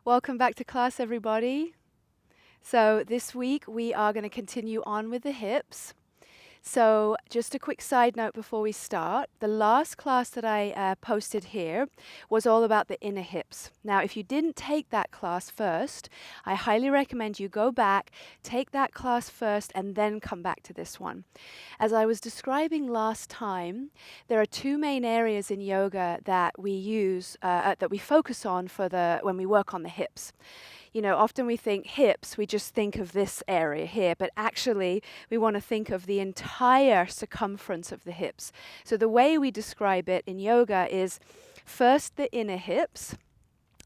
Welcome back to class, everybody. So this week we are going to continue on with the hips. So just a quick side note before we start. The last class that I posted here was all about the inner hips. Now, if you didn't take that class first, I highly recommend you go back, take that class first, and then come back to this one. As I was describing last time, there are two main areas in yoga that we use, that we focus on when we work on the hips. You know, often we think hips, we just think of this area here, but actually we want to think of the entire circumference of the hips. So the way we describe it in yoga is first the inner hips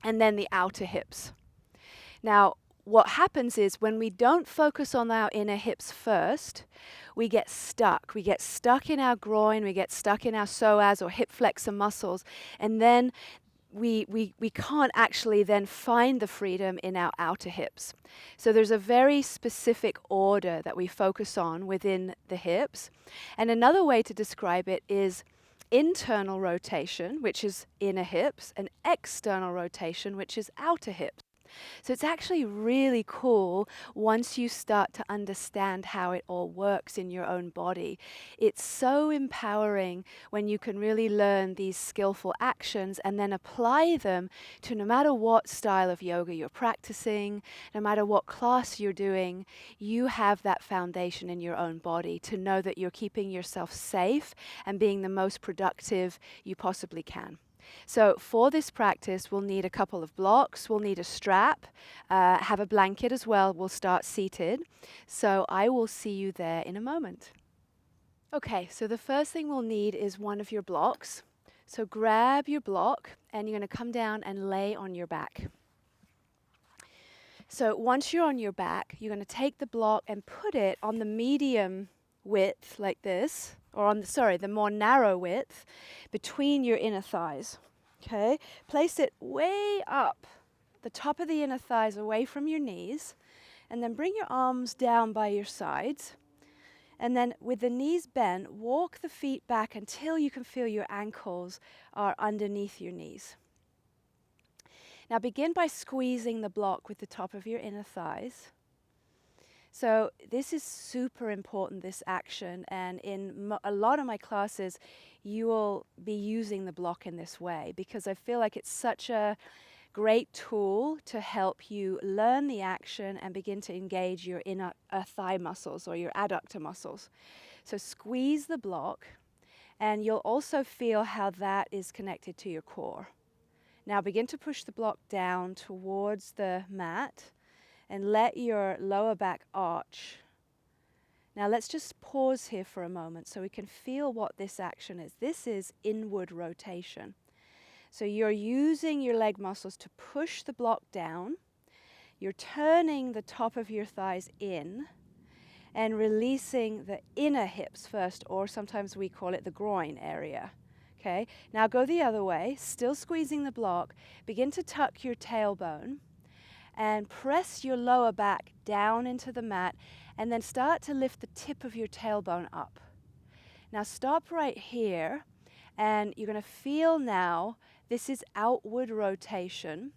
and then the outer hips. Now, what happens is when we don't focus on our inner hips first, we get stuck. We get stuck in our groin, we get stuck in our psoas or hip flexor muscles, and then we can't actually then find the freedom in our outer hips. So there's a very specific order that we focus on within the hips. And another way to describe it is internal rotation, which is inner hips, and external rotation, which is outer hips. So it's actually really cool once you start to understand how it all works in your own body. It's so empowering when you can really learn these skillful actions and then apply them to no matter what style of yoga you're practicing, no matter what class you're doing, you have that foundation in your own body to know that you're keeping yourself safe and being the most productive you possibly can. So for this practice, we'll need a couple of blocks, we'll need a strap, have a blanket as well, we'll start seated. So I will see you there in a moment. Okay, so the first thing we'll need is one of your blocks. So grab your block and you're going to come down and lay on your back. So once you're on your back, you're going to take the block and put it on the medium width like this, or on the more narrow width between your inner thighs. Okay, place it way up the top of the inner thighs away from your knees, and then bring your arms down by your sides, and then with the knees bent, walk the feet back until you can feel your ankles are underneath your knees. Now begin by squeezing the block with the top of your inner thighs. So this is super important, this action, and in a lot of my classes, you will be using the block in this way because I feel like it's such a great tool to help you learn the action and begin to engage your inner thigh muscles or your adductor muscles. So squeeze the block, and you'll also feel how that is connected to your core. Now begin to push the block down towards the mat and let your lower back arch. Now let's just pause here for a moment so we can feel what this action is. This is inward rotation. So you're using your leg muscles to push the block down. You're turning the top of your thighs in and releasing the inner hips first, or sometimes we call it the groin area. Okay, now go the other way, still squeezing the block. Begin to tuck your tailbone and press your lower back down into the mat, and then start to lift the tip of your tailbone up. Now stop right here, and you're going to feel now this is outward rotation,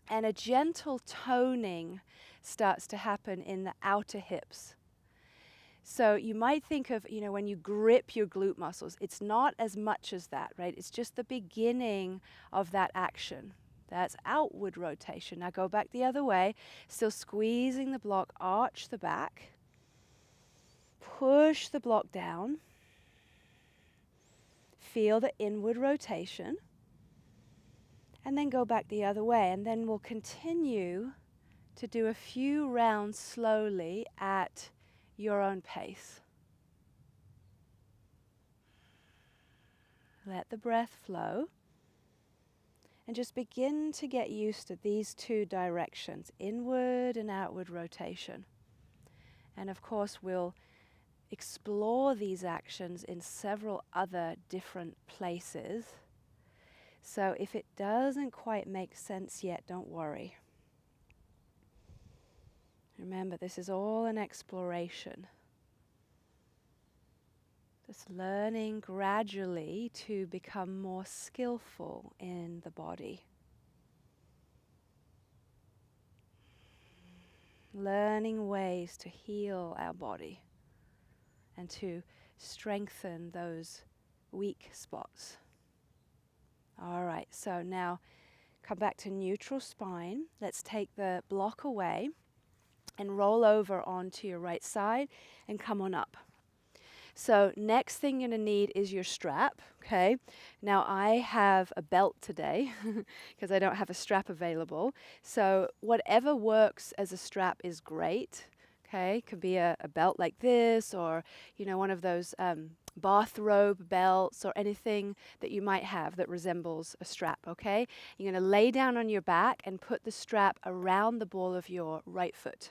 and a gentle toning starts to happen in the outer hips. So you might think of, when you grip your glute muscles, it's not as much as that, right? It's just the beginning of that action. That's outward rotation. Now go back the other way, still squeezing the block, arch the back, push the block down, feel the inward rotation, and then go back the other way. And then we'll continue to do a few rounds slowly at your own pace. Let the breath flow. And just begin to get used to these two directions, inward and outward rotation. And of course, we'll explore these actions in several other different places. So if it doesn't quite make sense yet, don't worry. Remember, this is all an exploration. Just learning gradually to become more skillful in the body. learning ways to heal our body and to strengthen those weak spots. All right, so now come back to neutral spine. Let's take the block away and roll over onto your right side and come on up. So next thing you're going to need is your strap, okay? Now I have a belt today because I don't have a strap available. So whatever works as a strap is great, okay? Could be a belt like this, or, you know, one of those bathrobe belts, or anything that you might have that resembles a strap, okay? You're going to lay down on your back and put the strap around the ball of your right foot.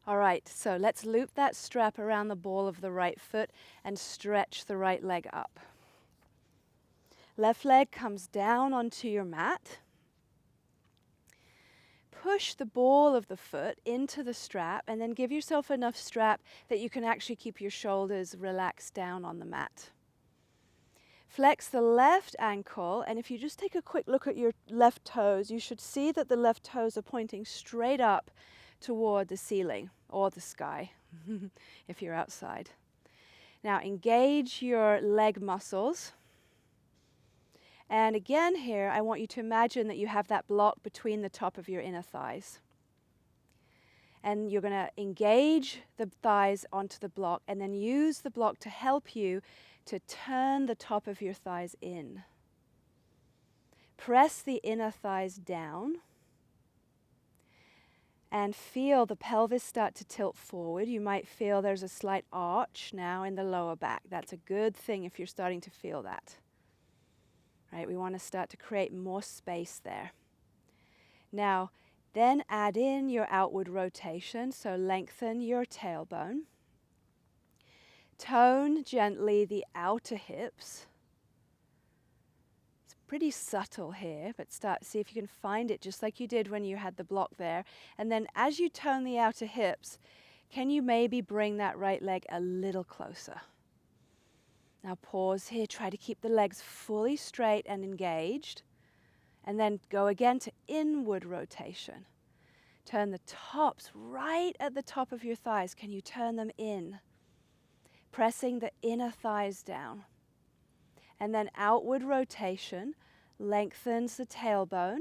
All right, so let's loop that strap around the ball of the right foot and stretch the right leg up. Left leg comes down onto your mat. Push the ball of the foot into the strap, and then give yourself enough strap that you can actually keep your shoulders relaxed down on the mat. Flex the left ankle, and if you just take a quick look at your left toes, you should see that the left toes are pointing straight up toward the ceiling or the sky if you're outside. Now engage your leg muscles. And again here, I want you to imagine that you have that block between the top of your inner thighs. And you're going to engage the thighs onto the block and then use the block to help you to turn the top of your thighs in. Press the inner thighs down. And feel the pelvis start to tilt forward. You might feel there's a slight arch now in the lower back. That's a good thing if you're starting to feel that. Right, we want to start to create more space there. Now, then add in your outward rotation, so lengthen your tailbone. Tone gently the outer hips. Pretty subtle here, but see if you can find it just like you did when you had the block there. And then as you tone the outer hips, can you maybe bring that right leg a little closer? Now pause here, try to keep the legs fully straight and engaged. And then go again to inward rotation. Turn the tops right at the top of your thighs. Can you turn them in? Pressing the inner thighs down. And then outward rotation lengthens the tailbone,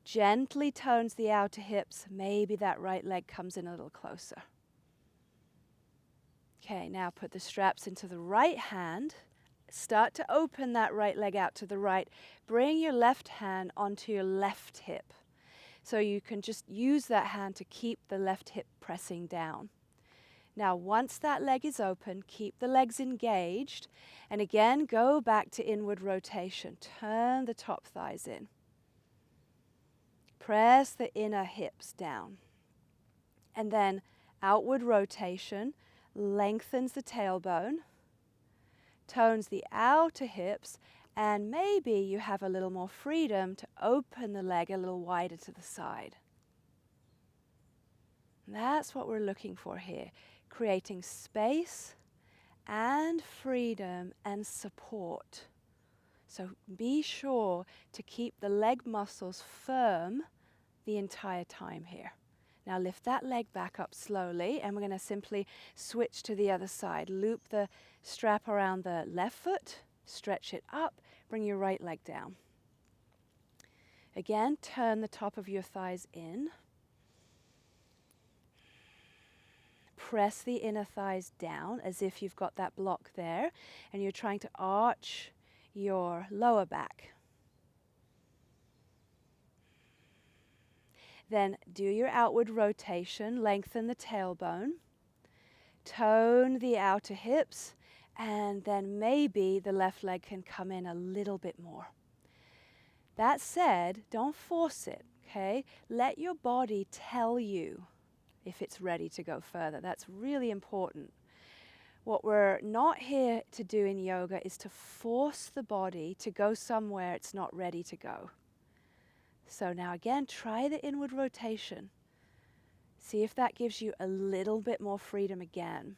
gently tones the outer hips. Maybe that right leg comes in a little closer. Okay, now put the straps into the right hand. Start to open that right leg out to the right. Bring your left hand onto your left hip. So you can just use that hand to keep the left hip pressing down. Now, once that leg is open, keep the legs engaged. And again, go back to inward rotation. Turn the top thighs in. Press the inner hips down. And then outward rotation lengthens the tailbone, tones the outer hips, and maybe you have a little more freedom to open the leg a little wider to the side. And that's what we're looking for here. Creating space and freedom and support. So be sure to keep the leg muscles firm the entire time here. Now lift that leg back up slowly, and we're going to simply switch to the other side. Loop the strap around the left foot, stretch it up, bring your right leg down. Again, turn the top of your thighs in. Press the inner thighs down as if you've got that block there and you're trying to arch your lower back. Then do your outward rotation, lengthen the tailbone, tone the outer hips, and then maybe the left leg can come in a little bit more. That said, don't force it, okay? Let your body tell you if it's ready to go further. That's really important. What we're not here to do in yoga is to force the body to go somewhere it's not ready to go. So now again, try the inward rotation. See if that gives you a little bit more freedom again,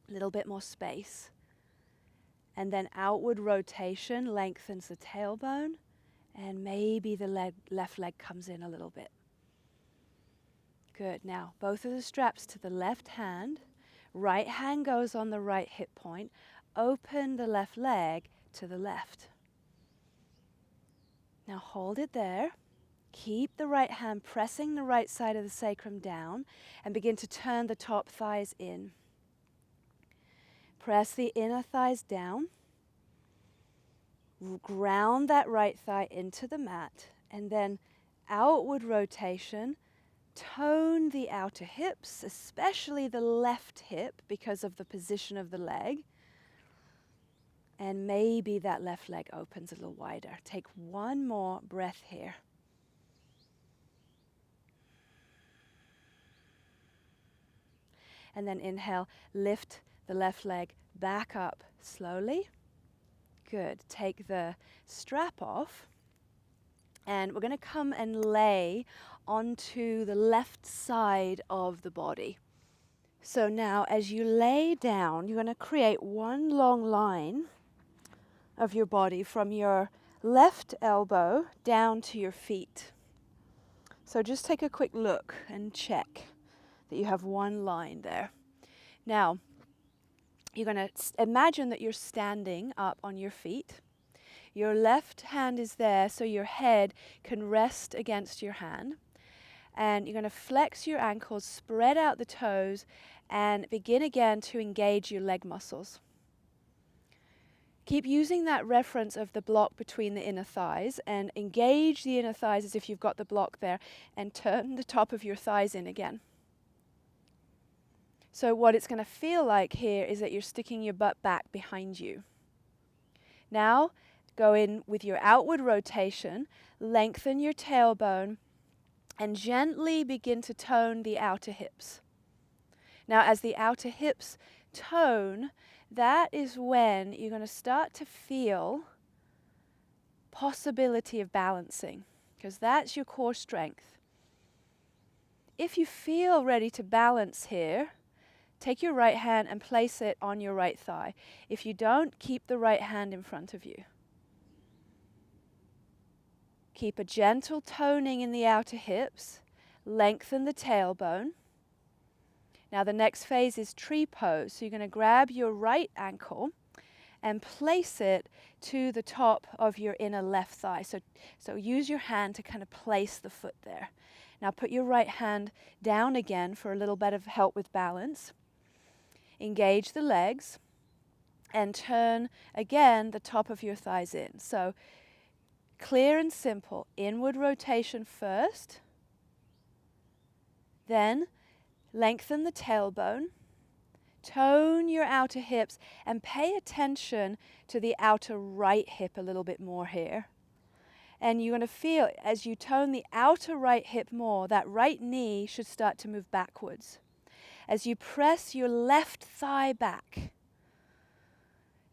a little bit more space. And then outward rotation lengthens the tailbone, and maybe the left leg comes in a little bit. Good. Now, both of the straps to the left hand. Right hand goes on the right hip point. Open the left leg to the left. Now hold it there. Keep the right hand pressing the right side of the sacrum down and begin to turn the top thighs in. Press the inner thighs down. Ground that right thigh into the mat, and then outward rotation. Tone the outer hips, especially the left hip because of the position of the leg. And maybe that left leg opens a little wider. Take one more breath here. And then inhale, lift the left leg back up slowly. Good. Take the strap off. And we're going to come and lay onto the left side of the body. So now as you lay down, you're going to create one long line of your body from your left elbow down to your feet. So just take a quick look and check that you have one line there. Now, you're going to imagine that you're standing up on your feet. Your left hand is there so your head can rest against your hand. And you're going to flex your ankles, spread out the toes, and begin again to engage your leg muscles. Keep using that reference of the block between the inner thighs and engage the inner thighs as if you've got the block there, and turn the top of your thighs in again. So what it's going to feel like here is that you're sticking your butt back behind you. Now, go in with your outward rotation, lengthen your tailbone, and gently begin to tone the outer hips. Now, as the outer hips tone, that is when you're going to start to feel possibility of balancing, because that's your core strength. If you feel ready to balance here, take your right hand and place it on your right thigh. If you don't, keep the right hand in front of you. Keep a gentle toning in the outer hips. Lengthen the tailbone. Now the next phase is tree pose. So you're going to grab your right ankle and place it to the top of your inner left thigh. So use your hand to kind of place the foot there. Now put your right hand down again for a little bit of help with balance. Engage the legs and turn again the top of your thighs in. So clear and simple. Inward rotation first. Then lengthen the tailbone. Tone your outer hips and pay attention to the outer right hip a little bit more here. And you're going to feel as you tone the outer right hip more, that right knee should start to move backwards. As you press your left thigh back.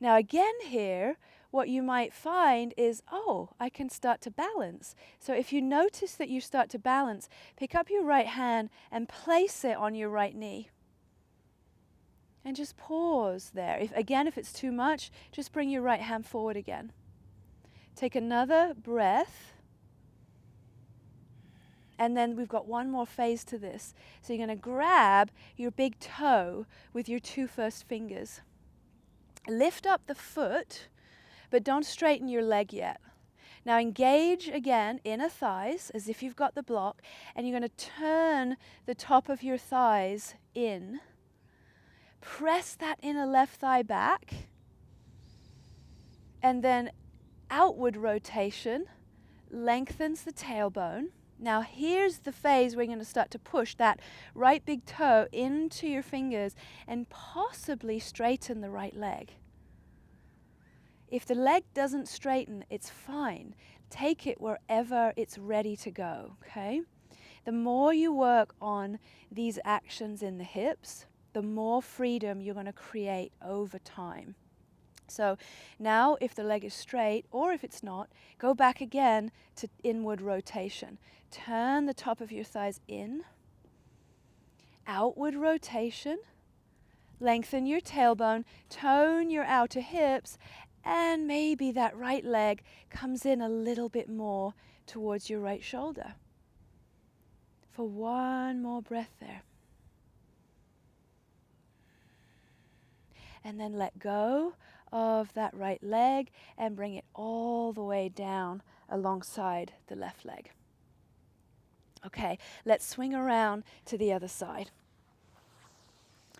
Now again here, what you might find is, oh, I can start to balance. So if you notice that you start to balance, pick up your right hand and place it on your right knee. And just pause there. If it's too much, just bring your right hand forward again. Take another breath. And then we've got one more phase to this. So you're going to grab your big toe with your two first fingers. Lift up the foot, but don't straighten your leg yet. Now engage again inner thighs as if you've got the block, and you're going to turn the top of your thighs in. Press that inner left thigh back, and then outward rotation lengthens the tailbone. Now here's the phase where you're going to start to push that right big toe into your fingers and possibly straighten the right leg. If the leg doesn't straighten, it's fine. Take it wherever it's ready to go, okay? The more you work on these actions in the hips, the more freedom you're going to create over time. So now if the leg is straight, or if it's not, go back again to inward rotation. Turn the top of your thighs in. Outward rotation. Lengthen your tailbone. Tone your outer hips. And maybe that right leg comes in a little bit more towards your right shoulder. for one more breath there. And then let go of that right leg and bring it all the way down alongside the left leg. Okay, let's swing around to the other side.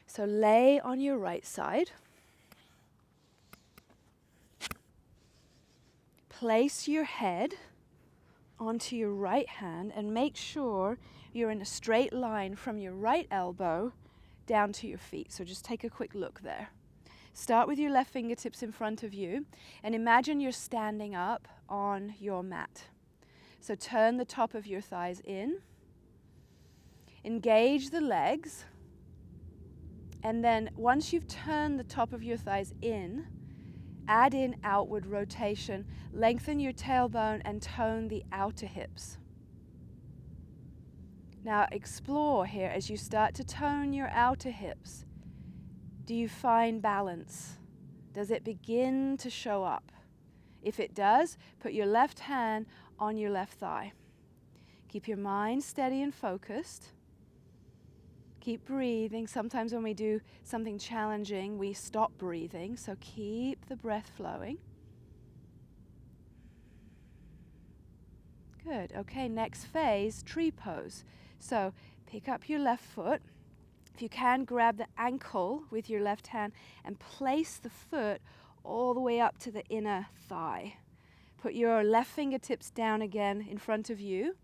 So lay on your right side. Place your head onto your right hand and make sure you're in a straight line from your right elbow down to your feet. So just take a quick look there. Start with your left fingertips in front of you and imagine you're standing up on your mat. So turn the top of your thighs in, engage the legs, and then once you've turned the top of your thighs in, add in outward rotation, lengthen your tailbone and tone the outer hips. Now explore here as you start to tone your outer hips. Do you find balance? Does it begin to show up? If it does, put your left hand on your left thigh. Keep your mind steady and focused. Keep breathing. Sometimes when we do something challenging, we stop breathing, so keep the breath flowing. Good. Okay, next phase, tree pose. So pick up your left foot. If you can, grab the ankle with your left hand and place the foot all the way up to the inner thigh. Put your left fingertips down again in front of you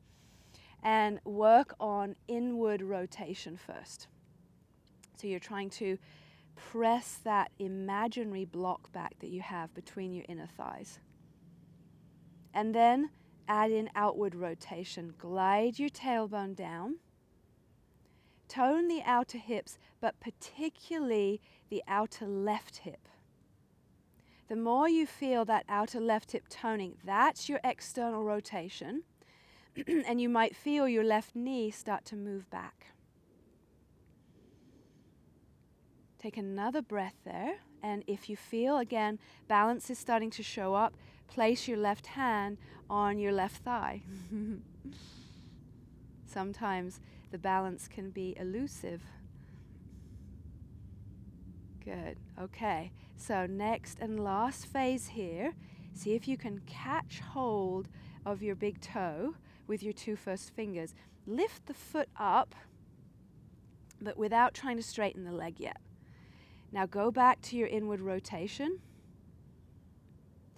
and work on inward rotation first. So you're trying to press that imaginary block back that you have between your inner thighs. And then add in outward rotation. Glide your tailbone down. Tone the outer hips, but particularly the outer left hip. The more you feel that outer left hip toning, that's your external rotation. And you might feel your left knee start to move back. Take another breath there. And if you feel, again, balance is starting to show up, place your left hand on your left thigh. Sometimes the balance can be elusive. Good. Okay. So next and last phase here, see if you can catch hold of your big toe with your two first fingers. Lift the foot up, but without trying to straighten the leg yet. Now go back to your inward rotation.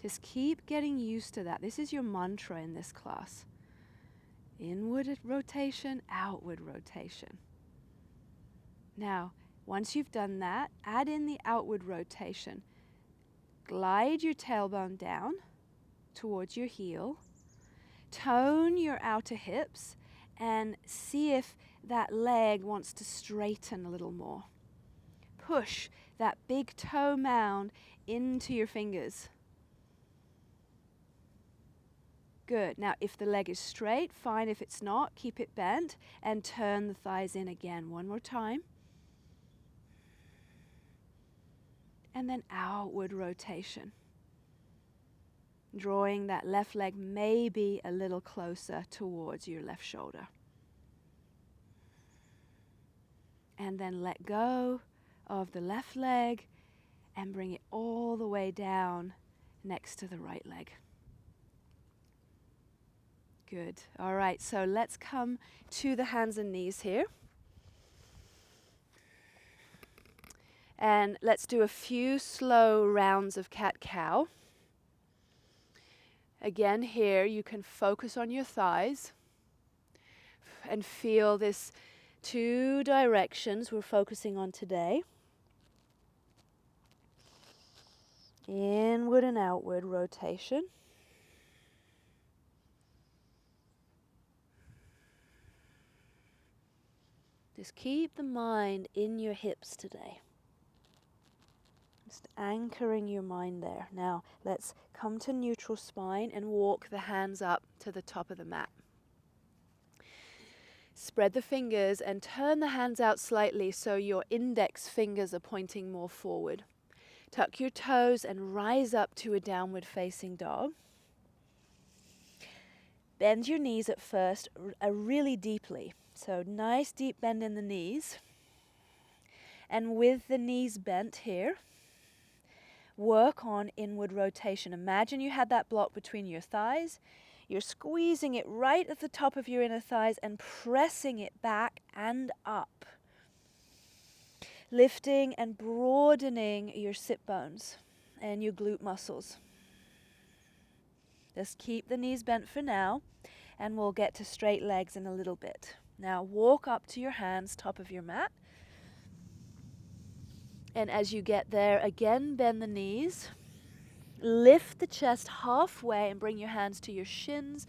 Just keep getting used to that. This is your mantra in this class. Inward rotation, outward rotation. Now, once you've done that, add in the outward rotation. Glide your tailbone down towards your heel. Tone your outer hips and see if that leg wants to straighten a little more. Push that big toe mound into your fingers. Good. Now, if the leg is straight, fine. If it's not, keep it bent and turn the thighs in again. One more time. And then outward rotation. Drawing that left leg maybe a little closer towards your left shoulder. And then let go of the left leg and bring it all the way down next to the right leg. Good. All right, so let's come to the hands and knees here. And let's do a few slow rounds of cat-cow. Again, here you can focus on your thighs and feel this two directions we're focusing on today. Inward and outward rotation. Just keep the mind in your hips today. Just anchoring your mind there. Now, let's come to neutral spine and walk the hands up to the top of the mat. Spread the fingers and turn the hands out slightly so your index fingers are pointing more forward. Tuck your toes and rise up to a downward facing dog. Bend your knees at first really deeply. So nice deep bend in the knees. And with the knees bent here, work on inward rotation. Imagine you had that block between your thighs. You're squeezing it right at the top of your inner thighs and pressing it back and up. Lifting and broadening your sit bones and your glute muscles. Just keep the knees bent for now, and we'll get to straight legs in a little bit. Now walk up to your hands, top of your mat. And as you get there, again bend the knees. Lift the chest halfway and bring your hands to your shins.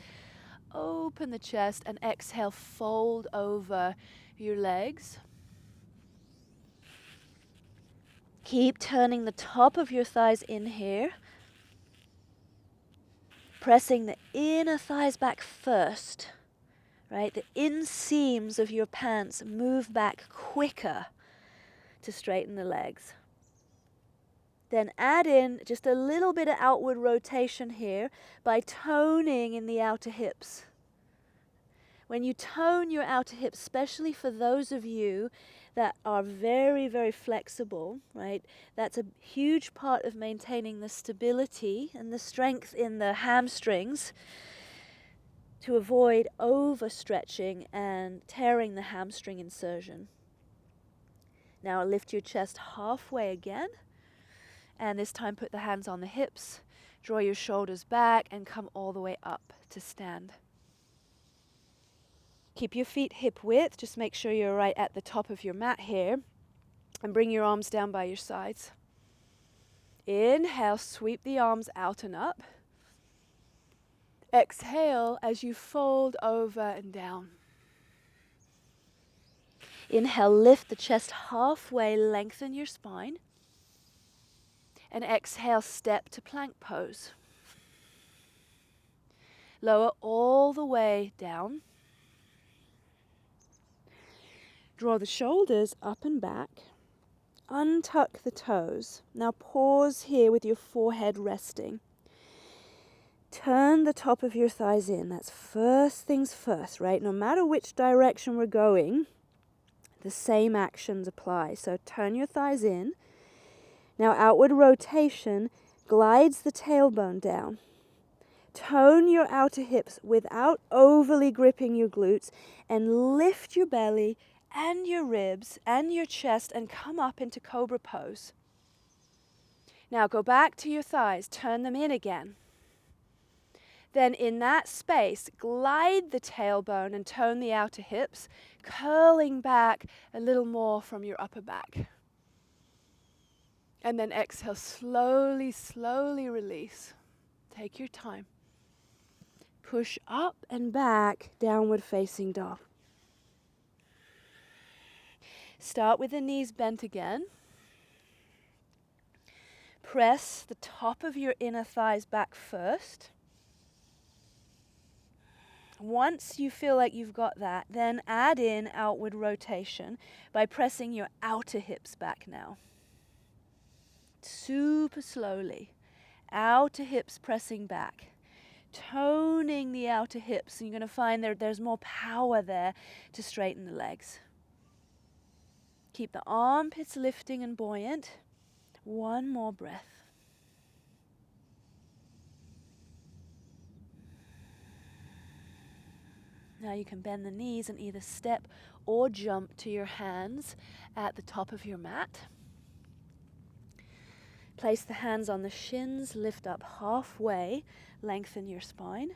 Open the chest and exhale, fold over your legs. Keep turning the top of your thighs in here. Pressing the inner thighs back first. Right? The inseams of your pants move back quicker to straighten the legs. Then add in just a little bit of outward rotation here by toning in the outer hips. When you tone your outer hips, especially for those of you that are very, very flexible, right? That's a huge part of maintaining the stability and the strength in the hamstrings to avoid overstretching and tearing the hamstring insertion. Now lift your chest halfway again. And this time put the hands on the hips, draw your shoulders back, and come all the way up to stand. Keep your feet hip width, just make sure you're right at the top of your mat here, and bring your arms down by your sides. Inhale, sweep the arms out and up. Exhale as you fold over and down. Inhale, lift the chest halfway, lengthen your spine. And exhale, step to plank pose. Lower all the way down. Draw the shoulders up and back. Untuck the toes. Now pause here with your forehead resting. Turn the top of your thighs in. That's first things first, right? No matter which direction we're going, the same actions apply. So turn your thighs in. Now outward rotation glides the tailbone down. Tone your outer hips without overly gripping your glutes, and lift your belly and your ribs and your chest and come up into cobra pose. Now go back to your thighs, turn them in again. Then in that space, glide the tailbone and tone the outer hips, curling back a little more from your upper back. And then exhale, slowly, slowly release. Take your time. Push up and back, downward facing dog. Start with the knees bent again. Press the top of your inner thighs back first. Once you feel like you've got that, then add in outward rotation by pressing your outer hips back now. Super slowly. Outer hips pressing back. Toning the outer hips. And you're going to find there's more power there to straighten the legs. Keep the armpits lifting and buoyant. One more breath. Now you can bend the knees and either step or jump to your hands at the top of your mat. Place the hands on the shins, lift up halfway, lengthen your spine.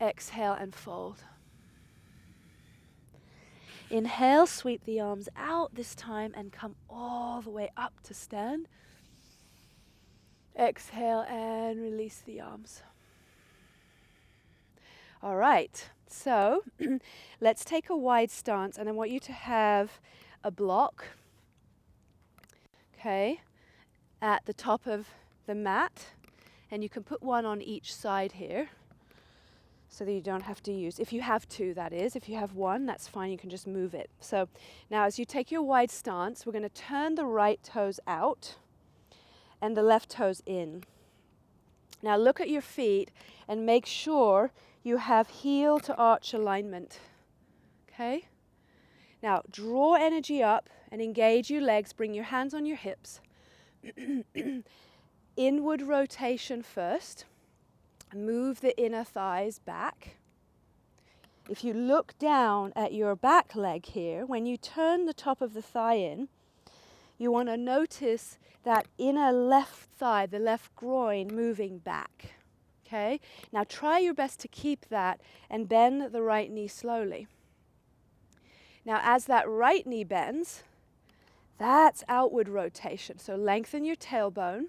Exhale and fold. Inhale, sweep the arms out this time and come all the way up to stand. Exhale and release the arms. All right, so let's take a wide stance, and I want you to have a block, okay, at the top of the mat, and you can put one on each side here so that you don't have to use, if you have two, that is. If you have one, that's fine, you can just move it. So now as you take your wide stance, we're going to turn the right toes out and the left toes in. Now look at your feet and make sure you have heel to arch alignment. Okay? Now draw energy up and engage your legs. Bring your hands on your hips. Inward rotation first. Move the inner thighs back. If you look down at your back leg here, when you turn the top of the thigh in, you want to notice that inner left thigh, the left groin, moving back. Okay? Now try your best to keep that and bend the right knee slowly. Now as that right knee bends, that's outward rotation. So lengthen your tailbone.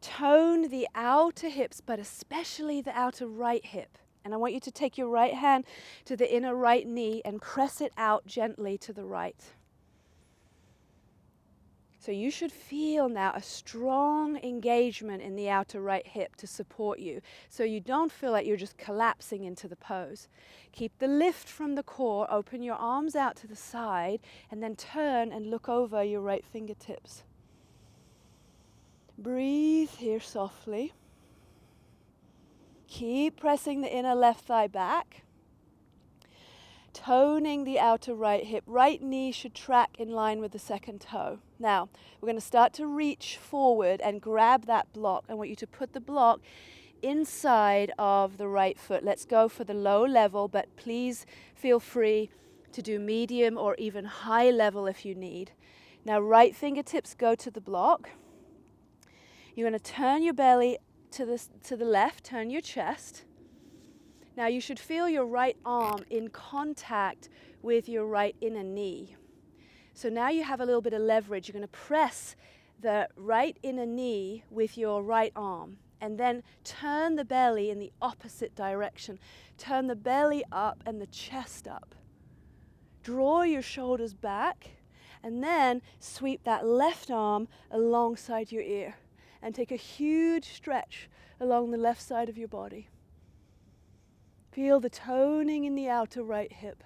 Tone the outer hips, but especially the outer right hip. And I want you to take your right hand to the inner right knee and press it out gently to the right. So you should feel now a strong engagement in the outer right hip to support you, so you don't feel like you're just collapsing into the pose. Keep the lift from the core, open your arms out to the side, and then turn and look over your right fingertips. Breathe here softly. Keep pressing the inner left thigh back. Toning the outer right hip. Right knee should track in line with the second toe. Now, we're going to start to reach forward and grab that block. I want you to put the block inside of the right foot. Let's go for the low level, but please feel free to do medium or even high level if you need. Now, right fingertips go to the block. You're going to turn your belly to the left, turn your chest. Now you should feel your right arm in contact with your right inner knee. So now you have a little bit of leverage. You're going to press the right inner knee with your right arm and then turn the belly in the opposite direction. Turn the belly up and the chest up. Draw your shoulders back and then sweep that left arm alongside your ear and take a huge stretch along the left side of your body. Feel the toning in the outer right hip.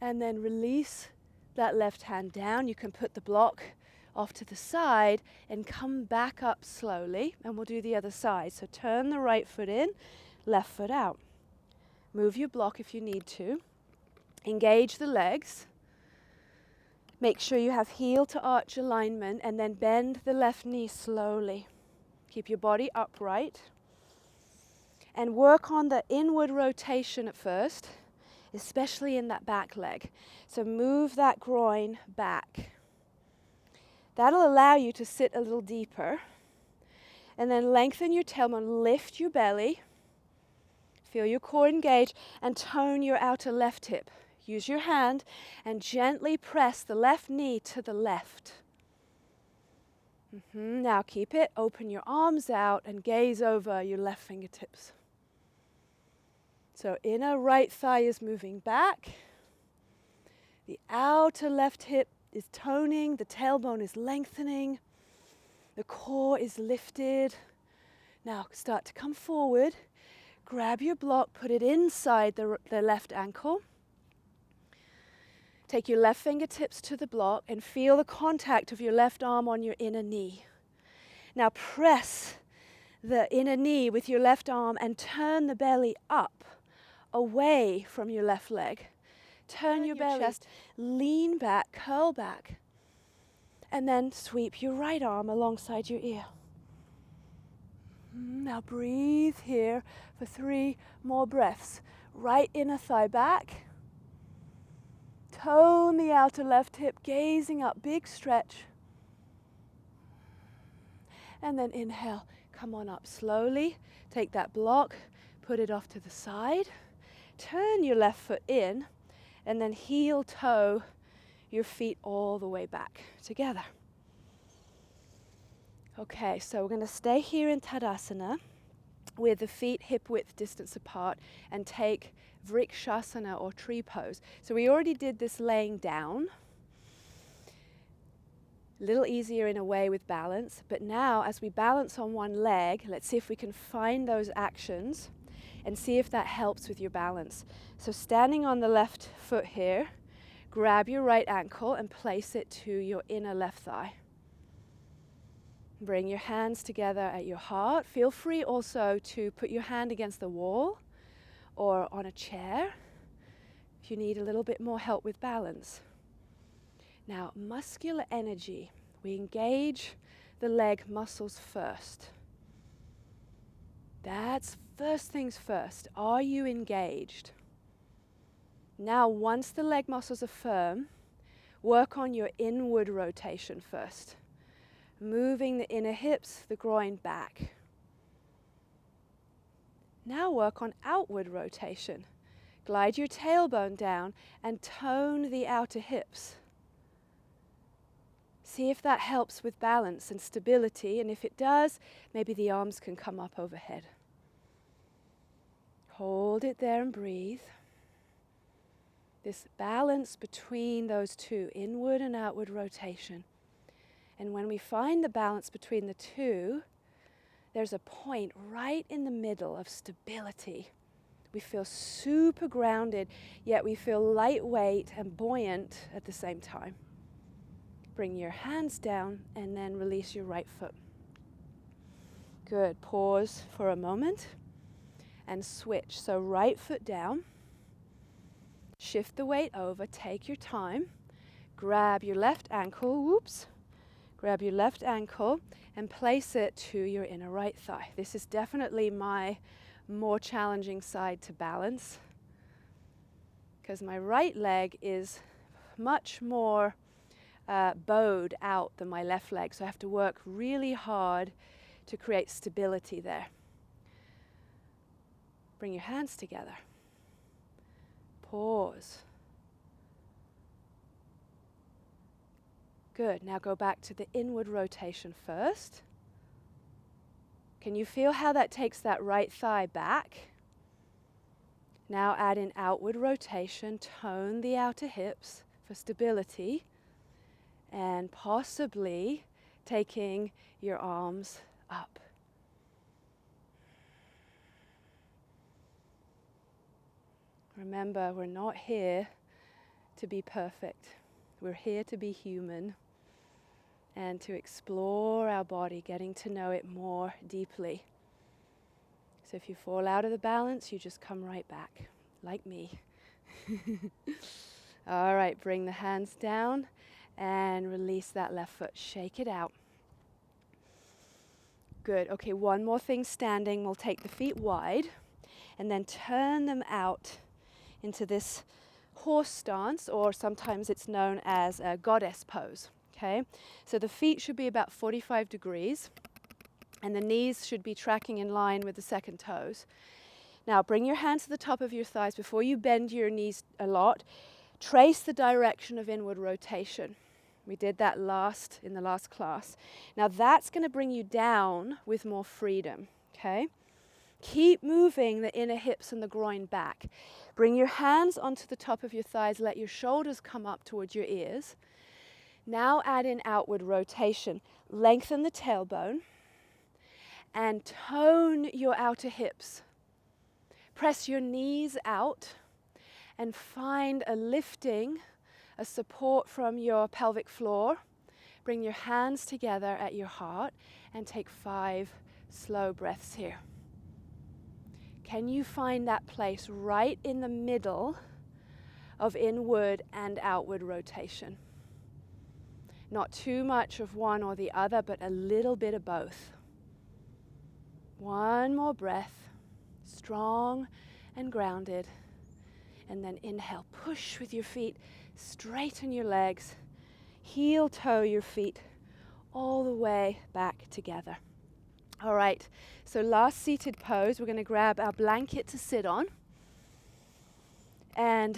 And then release that left hand down. You can put the block off to the side and come back up slowly. And we'll do the other side. So turn the right foot in, left foot out. Move your block if you need to. Engage the legs. Make sure you have heel to arch alignment and then bend the left knee slowly. Keep your body upright. And work on the inward rotation at first, especially in that back leg. So move that groin back. That'll allow you to sit a little deeper. And then lengthen your tailbone, lift your belly. Feel your core engage and tone your outer left hip. Use your hand and gently press the left knee to the left. Now keep it. Open your arms out and gaze over your left fingertips. So inner right thigh is moving back. The outer left hip is toning. The tailbone is lengthening. The core is lifted. Now start to come forward. Grab your block, put it inside the left ankle. Take your left fingertips to the block and feel the contact of your left arm on your inner knee. Now press the inner knee with your left arm and turn the belly up, away from your left leg. Turn your belly, chest, lean back, curl back, and then sweep your right arm alongside your ear. Now breathe here for 3 more breaths. Right inner thigh back. Tone the outer left hip, gazing up, big stretch. And then inhale, come on up slowly. Take that block, put it off to the side. Turn your left foot in, and then heel toe your feet all the way back together. Okay, so we're going to stay here in Tadasana with the feet hip width distance apart and take Vrikshasana or tree pose. So we already did this laying down. A little easier in a way with balance, but now as we balance on one leg, let's see if we can find those actions and see if that helps with your balance. So standing on the left foot here, grab your right ankle and place it to your inner left thigh. Bring your hands together at your heart. Feel free also to put your hand against the wall or on a chair if you need a little bit more help with balance. Now, muscular energy. We engage the leg muscles first. That's first things first. Are you engaged? Now, once the leg muscles are firm, work on your inward rotation first. Moving the inner hips, the groin back. Now work on outward rotation. Glide your tailbone down and tone the outer hips. See if that helps with balance and stability, and if it does, maybe the arms can come up overhead. Hold it there and breathe. This balance between those two, inward and outward rotation. And when we find the balance between the two, there's a point right in the middle of stability. We feel super grounded, yet we feel lightweight and buoyant at the same time. Bring your hands down and then release your right foot. Good. Pause for a moment and switch. So right foot down. Shift the weight over. Take your time. Grab your left ankle. Whoops. Grab your left ankle and place it to your inner right thigh. This is definitely my more challenging side to balance because my right leg is much more bowed out than my left leg. So I have to work really hard to create stability there. Bring your hands together. Pause. Good. Now go back to the inward rotation first. Can you feel how that takes that right thigh back? Now add in outward rotation. Tone the outer hips for stability. And possibly taking your arms up. Remember, we're not here to be perfect. We're here to be human and to explore our body, getting to know it more deeply. So if you fall out of the balance, you just come right back, like me. All right, bring the hands down and release that left foot. Shake it out. Good. Okay, one more thing standing. We'll take the feet wide and then turn them out into this horse stance, or sometimes it's known as a goddess pose. Okay, so the feet should be about 45 degrees and the knees should be tracking in line with the second toes. Now bring your hands to the top of your thighs. Before you bend your knees a lot, trace the direction of inward rotation. We did that in the last class. Now that's going to bring you down with more freedom. Okay, keep moving the inner hips and the groin back. Bring your hands onto the top of your thighs. Let your shoulders come up towards your ears. Now add in outward rotation. Lengthen the tailbone and tone your outer hips. Press your knees out and find a lifting, a support from your pelvic floor. Bring your hands together at your heart and take 5 slow breaths here. Can you find that place right in the middle of inward and outward rotation? Not too much of one or the other, but a little bit of both. One more breath, strong and grounded. And then inhale, push with your feet, straighten your legs, heel toe your feet all the way back together. All right, so last seated pose, we're going to grab our blanket to sit on. And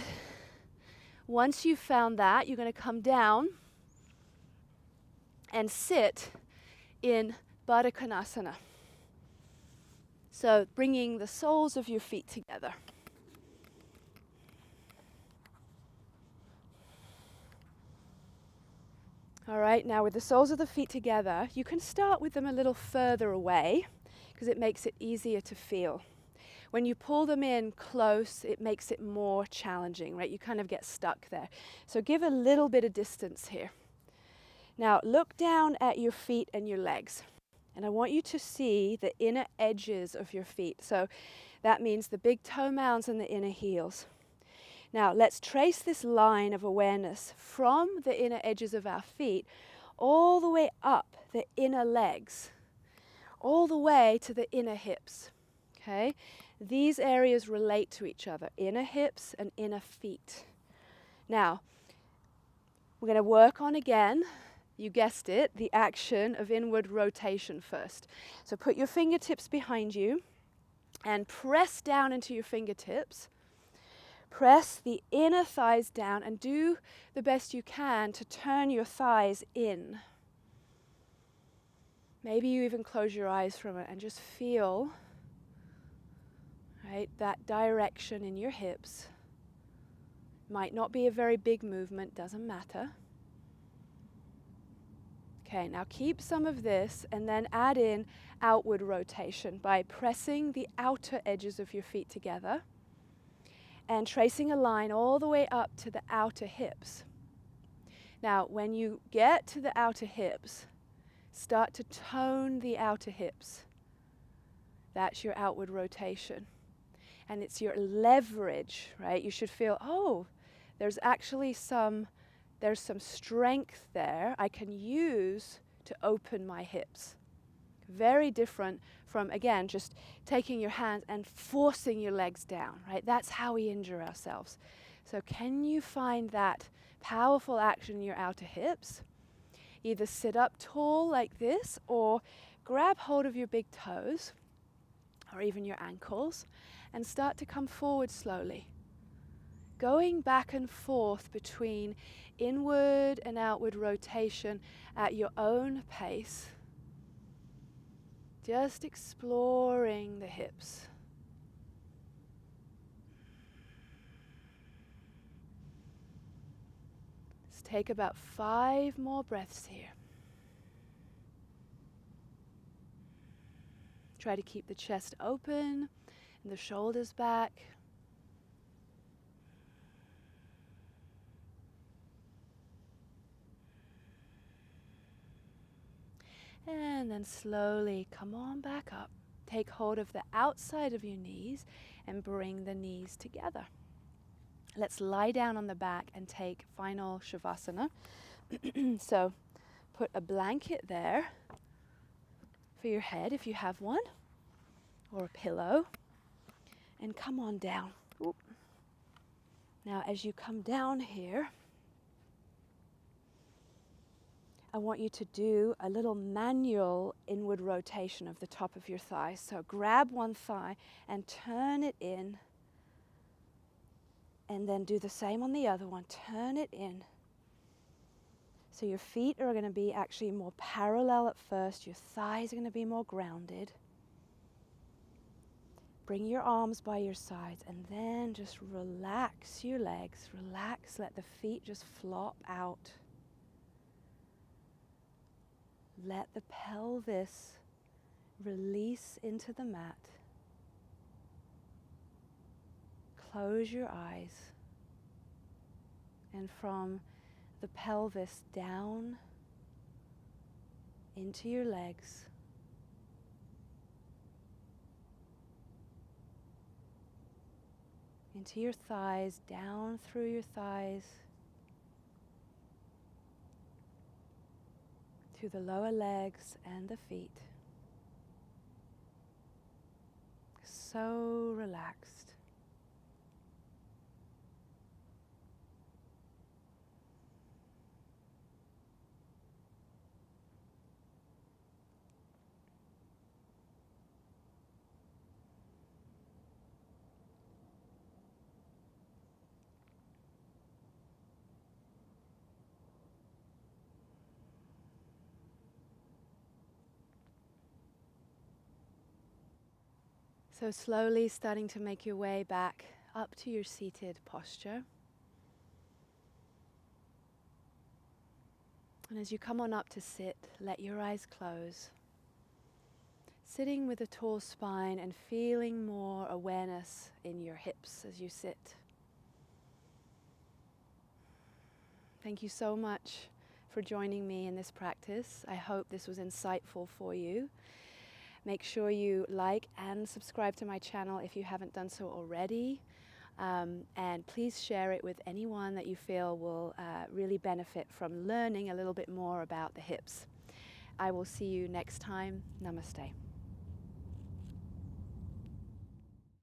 once you've found that, you're going to come down and sit in Baddha Konasana. So bringing the soles of your feet together. All right, now with the soles of the feet together, you can start with them a little further away because it makes it easier to feel. When you pull them in close, it makes it more challenging, right? You kind of get stuck there. So give a little bit of distance here. Now look down at your feet and your legs. And I want you to see the inner edges of your feet. So that means the big toe mounds and the inner heels. Now let's trace this line of awareness from the inner edges of our feet all the way up the inner legs, all the way to the inner hips. Okay? These areas relate to each other, inner hips and inner feet. Now, we're going to work on again, you guessed it, the action of inward rotation first. So put your fingertips behind you and press down into your fingertips. Press the inner thighs down and do the best you can to turn your thighs in. Maybe you even close your eyes from it and just feel, right, that direction in your hips. Might not be a very big movement, doesn't matter. Okay, now keep some of this and then add in outward rotation by pressing the outer edges of your feet together and tracing a line all the way up to the outer hips. Now, when you get to the outer hips, start to tone the outer hips. That's your outward rotation. And it's your leverage, right? You should feel, oh, there's actually some strength there I can use to open my hips. Very different from, again, just taking your hands and forcing your legs down, right? That's how we injure ourselves. So can you find that powerful action in your outer hips? Either sit up tall like this or grab hold of your big toes or even your ankles and start to come forward slowly. Going back and forth between inward and outward rotation at your own pace. Just exploring the hips. Let's take about 5 more breaths here. Try to keep the chest open and the shoulders back. And then slowly come on back up. Take hold of the outside of your knees and bring the knees together. Let's lie down on the back and take final Shavasana. So put a blanket there for your head if you have one, or a pillow, and come on down. Oop. Now as you come down here, I want you to do a little manual inward rotation of the top of your thigh. So grab one thigh and turn it in, and then do the same on the other one. Turn it in. So your feet are going to be actually more parallel at first. Your thighs are going to be more grounded. Bring your arms by your sides and then just relax your legs. Relax, let the feet just flop out. Let the pelvis release into the mat. Close your eyes. And from the pelvis down into your legs, into your thighs, down through your thighs, to the lower legs and the feet. So relaxed. So slowly starting to make your way back up to your seated posture. And as you come on up to sit, let your eyes close. Sitting with a tall spine and feeling more awareness in your hips as you sit. Thank you so much for joining me in this practice. I hope this was insightful for you. Make sure you like and subscribe to my channel if you haven't done so already. And please share it with anyone that you feel will really benefit from learning a little bit more about the hips. I will see you next time. Namaste.